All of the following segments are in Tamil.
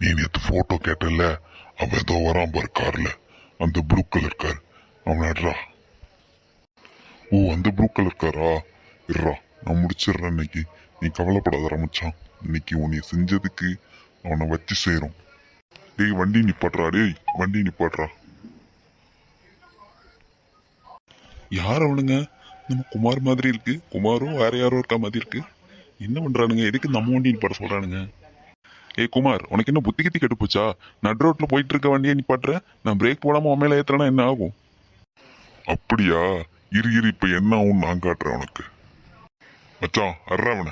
நீ நேற்று போட்டோ கேட்டல, அவன் ஏதோ வரான் பாரு கார்ல, அந்த ப்ளூ கலர் கார். அவன் நடுறா. ஓ, அந்த ப்ளூ கலர் காரா? இருறா, நான் முடிச்சிடுறேன் இன்னைக்கு. நீ கவலைப்படாத மச்சான். இன்னைக்கு உன்னை செஞ்சதுக்கு அவனை வச்சு செய்கிறோம். டேய் வண்டி நிப்பாட்றா, டேய் வண்டி நிப்பாட்றா. யார் அவனுங்க? நம்ம குமார் மாதிரி இருக்கு. குமாரும் வேற யாரோ இருக்கா மாதிரி இருக்கு. என்ன பண்றானுங்க? எதுக்கு நம்ம வண்டி நிப்பாட்ட சொல்றானுங்க? ஏய் குமார், உனக்கு என்ன புத்தி கித்தி கெட்டு போச்சா? நட் ரோட்ல போயிட்டு இருக்க வண்டியை நிப்பாட்டுற, நான் பிரேக் போடாம உன் மேல ஏத்துறேன்னா என்ன ஆகும்? அப்படியா? இரு இரு, இப்ப என்ன ஆகும் நான் காட்டுறேன் உனக்கு. மச்சான் அர்றாவன.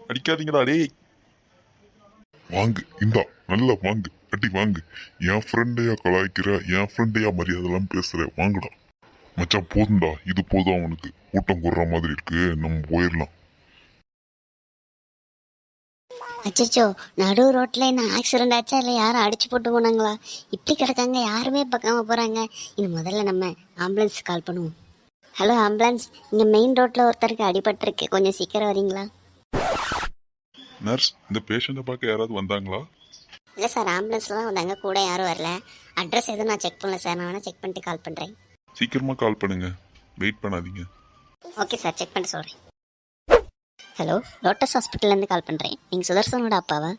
அடிக்காதீங்கடா டேய். வாங்கு, இந்தா நல்லா வாங்கு, அடி வாங்கு. என் ஃப்ரெண்டையா கலாய்க்கிற, என் ஃப்ரெண்டையா மரியாதைலாம் பேசுற, வாங்குடா. மச்சான் போதும்டா, இது போதும். அவனுக்கு கூட்டம் கூடுற மாதிரி இருக்கு, நம்ம போயிடலாம். அச்சோ, நடு ரோட்ல என்ன ஆக்சிடென்ட் ஆச்சா இல்லை யாரும் அடிச்சு போட்டு போனாங்களா? இப்படி கிடக்காங்க, யாருமே பார்க்காம போறாங்க. இது முதல்ல நம்ம ஆம்புலன்ஸ் கால் பண்ணுவோம். ஹலோ ஆம்புலன்ஸ், இங்க மெயின் ரோட்ல ஒருத்தருக்கு அடிபட்டிருக்கு, கொஞ்சம் சீக்கிரம் வரீங்களா? நர்ஸ், இந்த பேஷண்ட்டை பார்க்க யாராவது வந்தாங்களா? இல்லை சார், ஆம்புலன்ஸ்ல தான் வந்தாங்க, கூட யாரும் வரல. அட்ரஸ் எதுவும் நான் செக் பண்ணல சார், நான் வேணா செக் பண்ணிட்டு கால் பண்றேன். சீக்கிரமா கால் பண்ணுங்க, வெயிட் பண்ணாதீங்க. ஓகே சார், செக் பண்ணிட்டு சொல்றேன். ஹலோ, லோட்டஸ் ஹாஸ்பிட்டல்லேருந்து கால் பண்ணுறேன். நீங்கள் சுதர்சனோட அப்பாவா?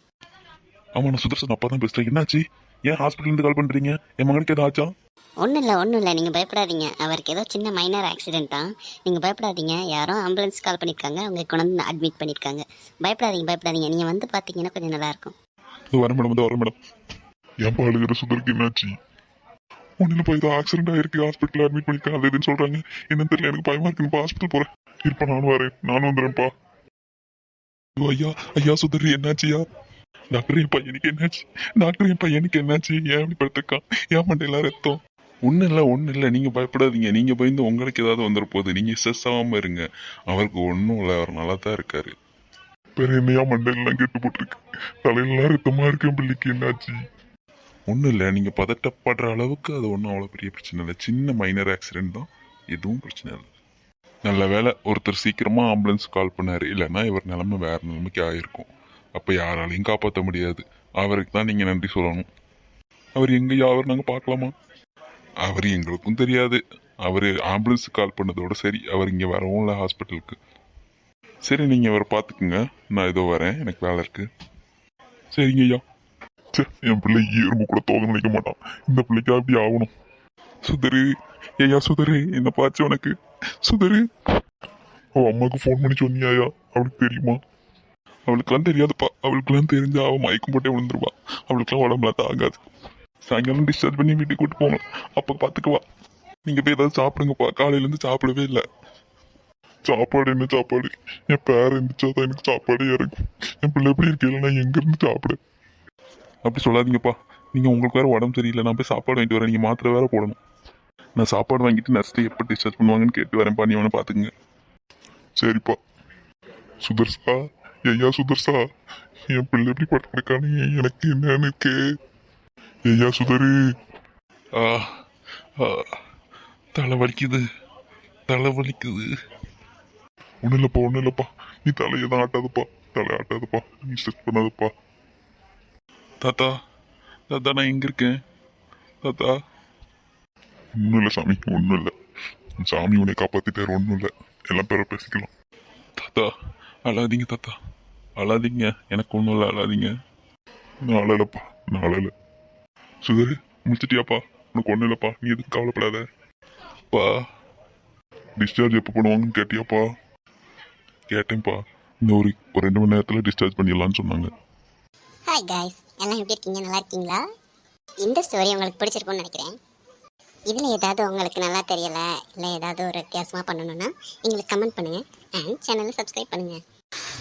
ஆமா, நான் சுதர்சன் அப்பா தான் பேசுறேன். என்னாச்சு? ஏன் ஹாஸ்பிட்டல்லேருந்து கால் பண்றீங்க? என் மகனுக்கு ஏதோ ஆச்சா? ஒன்றும் இல்லை, நீங்கள் பயப்படாதீங்க. அவருக்கு ஏதோ சின்ன மைனர் ஆக்சிடென்ட் தான். நீங்கள் பயப்படாதீங்க. யாரோ ஆம்புலன்ஸ் கால் பண்ணியிருக்காங்க, அவங்க கொண்டு வந்து அட்மிட் பண்ணியிருக்காங்க. பயப்படாதீங்க. நீங்கள் வந்து பார்த்தீங்கன்னா கொஞ்சம் நல்லாயிருக்கும். வரேன் மேடம், வரேன் மேடம். என் பாடுகிற சுதருக்கு என்னாச்சு? ஒன்னும் போய் ஏதோ ஆக்சிடென்ட் ஆயிருக்கு, ஹாஸ்பிட்டல் அட்மிட் பண்ணிருக்காங்க, அது இதுன்னு சொல்றாங்க. என்னன்னு தெரியல, எனக்கு பயமா இருக்குப்பா. ஹாஸ்பிட்டல் போறேன். இருப்பா, நானும் வரேன், நானும் வந்துடுறேன்ப்பா. ஐயா ஐயா சுதரி, என்னாச்சியா? டாக்டர், என் பையனுக்கு என்னாச்சு? டாக்டர், என் பையனுக்கு என்னாச்சு? ஏன் இப்படி படுத்திருக்கான்? ஏன் மண்டையில ரத்தம்? ஒன்றும் இல்லை, நீங்கள் பயப்படாதீங்க. நீங்கள் பயந்து உங்களுக்கு ஏதாவது வந்துட போகுது. நீங்கள் ஸ்ட்ரெஸ் ஆகாமல் இருங்க. அவருக்கு ஒன்றும் இல்லை, அவர் நல்லா தான் இருக்காரு. வேற என்னையா மண்டையெல்லாம் கெட்டு போட்டிருக்கு, தலையெல்லாம் ரத்தமா இருக்கு. என் பிள்ளைக்கு என்னாச்சு? ஒன்றும் இல்லை, நீங்கள் பதட்டப்படுற அளவுக்கு அது ஒன்றும் அவ்வளோ பெரிய பிரச்சனை இல்லை. சின்ன மைனர் ஆக்சிடென்ட் தான், எதுவும் பிரச்சனை இல்லை. நல்ல வேலை ஒருத்தர் சீக்கிரமாக ஆம்புலன்ஸ் கால் பண்ணார், இல்லைன்னா இவர் நிலைமை வேறு நிலைமைக்கு ஆகிருக்கும். அப்போ யாராலையும் காப்பாற்ற முடியாது. அவருக்கு தான் நீங்கள் நன்றி சொல்லணும். அவர் எங்கேயா? அவர் நாங்கள் பார்க்கலாமா? அவர் எங்களுக்கும் தெரியாது. அவர் ஆம்புலன்ஸ் கால் பண்ணதோட சரி, அவர் இங்கே வரவும் இல்லை ஹாஸ்பிட்டலுக்கு. சரி, நீங்கள் அவரை பார்த்துக்குங்க, நான் ஏதோ வரேன், எனக்கு வேலை இருக்குது. சரிங்க ஐயா. சரி, என் பிள்ளை எறும்பு கூட தோக நினைக்க மாட்டான். இந்த பிள்ளைக்கு அப்படி ஆகணும். சுதரு, ஐயா சுதரு, என்ன பாச்சு உனக்கு? சுதரு, அவள் அம்மாவுக்கு ஃபோன் பண்ணி சொன்னியாயா? அவளுக்கு தெரியுமா? அவளுக்கெல்லாம் தெரியாதுப்பா. அவளுக்கெல்லாம் தெரிஞ்சா அவள் மயக்கம் போட்டே விழுந்துருவா. அவளுக்கெல்லாம் உடம்புலாம் தாங்காது. சாயங்காலம் டிஸ்சார்ஜ் பண்ணி வீட்டுக்கு கூட்டு போங்க, அப்போ பார்த்துக்குவா. நீங்கள் போய் ஏதாவது சாப்பிடுங்கப்பா, காலையிலேருந்து சாப்பிடவே இல்லை. சாப்பாடு என்ன சாப்பாடு? என் பேர் இருந்துச்சாதான் எனக்கு சாப்பாடு இறக்கும். என் பிள்ளை எப்படி இருக்கல, நான் எங்கேருந்து சாப்பிடு? அப்படி சொல்லாதீங்கப்பா. நீங்கள் உங்களுக்கு வேறு உடம்பு சரியில்லை, நான் போய் சாப்பாடு வாங்கிட்டு வரேன். நீங்கள் மாத்திரை வேறு போடணும். நான் சாப்பாடு வாங்கிட்டு நர்ஸ்ட்டு எப்போ டிஸ்சார்ஜ் பண்ணுவாங்கன்னு கேட்டு வரேன்ப்பா. நீ வேணா பார்த்துக்குங்க. சரிப்பா. சுதர்சா, ஐயா சுதர்சா, என் பிள்ளை எப்படி பட்டிருக்கானே, எனக்கு என்னன்னு இருக்கே. ஐயா சுதரு, தலை வலிக்குது. ஒன்றும் இல்லைப்பா. நீ தலையை தான் ஆட்டாதப்பா, தலை ஆட்டாதப்பா, நீ ஸ்ட்ரெஸ் பண்ணாதப்பா. தாத்தா, நான் எங்கே இருக்கேன் தாத்தா? ஒன்றும் இல்லை சாமி, ஒன்றும் இல்லை. சாமி உன்னை காப்பாற்றிட்டாரு, ஒன்றும் இல்லை. எல்லாம் பேர பேசிக்கலாம். தாத்தா அழாதீங்க, தாத்தா அழாதீங்க, எனக்கு ஒன்றும் இல்லை, அழாதீங்க. நான் அழலப்பா, நான் அழல. சுதரு, முடிச்சிட்டியாப்பா? உனக்கு ஒன்றும் இல்லைப்பா, நீ எதுக்கு கவலைப்படாத. பா, டிஸ்சார்ஜ் எப்போ பண்ணுவாங்கன்னு கேட்டியாப்பா? கேட்டேன்ப்பா. இந்த ஒரு 2 மணி நேரத்தில் டிஸ்சார்ஜ் பண்ணிடலான்னு சொன்னாங்க. ஹாய் காய்ஸ், எல்லாம் எப்படி இருக்கீங்க? நல்லா இருக்கீங்களா? இந்த ஸ்டோரி உங்களுக்கு பிடிச்சிருக்கும்னு நினைக்கிறேன். இதில் ஏதாவது உங்களுக்கு நல்லா தெரியலை, இல்லை ஏதாவது ஒரு வித்தியாசமாக பண்ணணும்னா எங்களுக்கு கமெண்ட் பண்ணுங்கள் அண்ட் சேனலை சப்ஸ்கிரைப் பண்ணுங்கள்.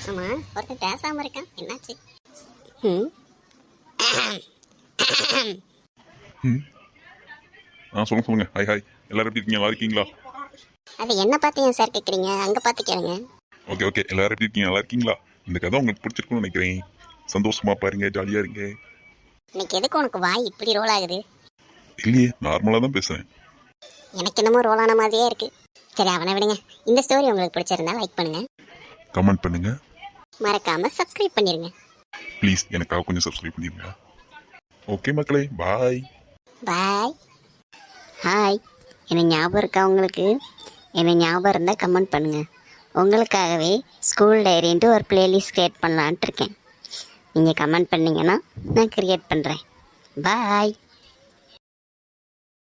ஆமாம், ஒருத்தர் பேசாமல் இருக்கான், என்னாச்சு? சொல்லுங்க. ஹாய் ஹாய், எல்லாரும் எப்படி இருக்கீங்க? நல்லா இருக்கீங்களா? அது என்ன பார்த்து ஏன் சார் கேட்குறீங்க? அங்கே பார்த்து கேளுங்க. ஓகே, எல்லாரும் எப்படி இருக்கீங்க? நல்லா இருக்கீங்களா? இந்த கதை உங்களுக்கு பிடிச்சிருக்குன்னு நினைக்கிறேன். சந்தோஷமா பாருங்க, ஜாலியாக இருங்க. இன்னைக்கு எதுக்கு உனக்கு வாய் இப்படி ரோல் ஆகுது? இல்லையே, நார்மலாக தான் பேசுகிறேன். எனக்கு என்னமோ ரோல் ஆன மாதிரியே இருக்கு. சரி, அவனை விடுங்க. இந்த ஸ்டோரி உங்களுக்கு பிடிச்சிருந்தா லைக் பண்ணுங்க, கமெண்ட் பண்ணுங்க, மறக்காம சப்ஸ்கிரைப் பண்ணிருங்க. ப்ளீஸ் எனக்காக கொஞ்சம் சப்ஸ்கிரைப் பண்ணிடுங்க. ஓகே மக்களே, பாய். பாய். ஹாய், என்ன ஞாபகம் இருக்கா உங்களுக்கு? என்ன ஞாபகம் இருந்தால் கமெண்ட் பண்ணுங்கள். உங்களுக்காகவே ஸ்கூல் டைரின்ட்டு ஒரு பிளேலிஸ்ட் க்ரியேட் பண்ணலான்ட்டு இருக்கேன். நீங்கள் கமெண்ட் பண்ணிங்கன்னா நான் க்ரியேட் பண்ணுறேன். பாய்.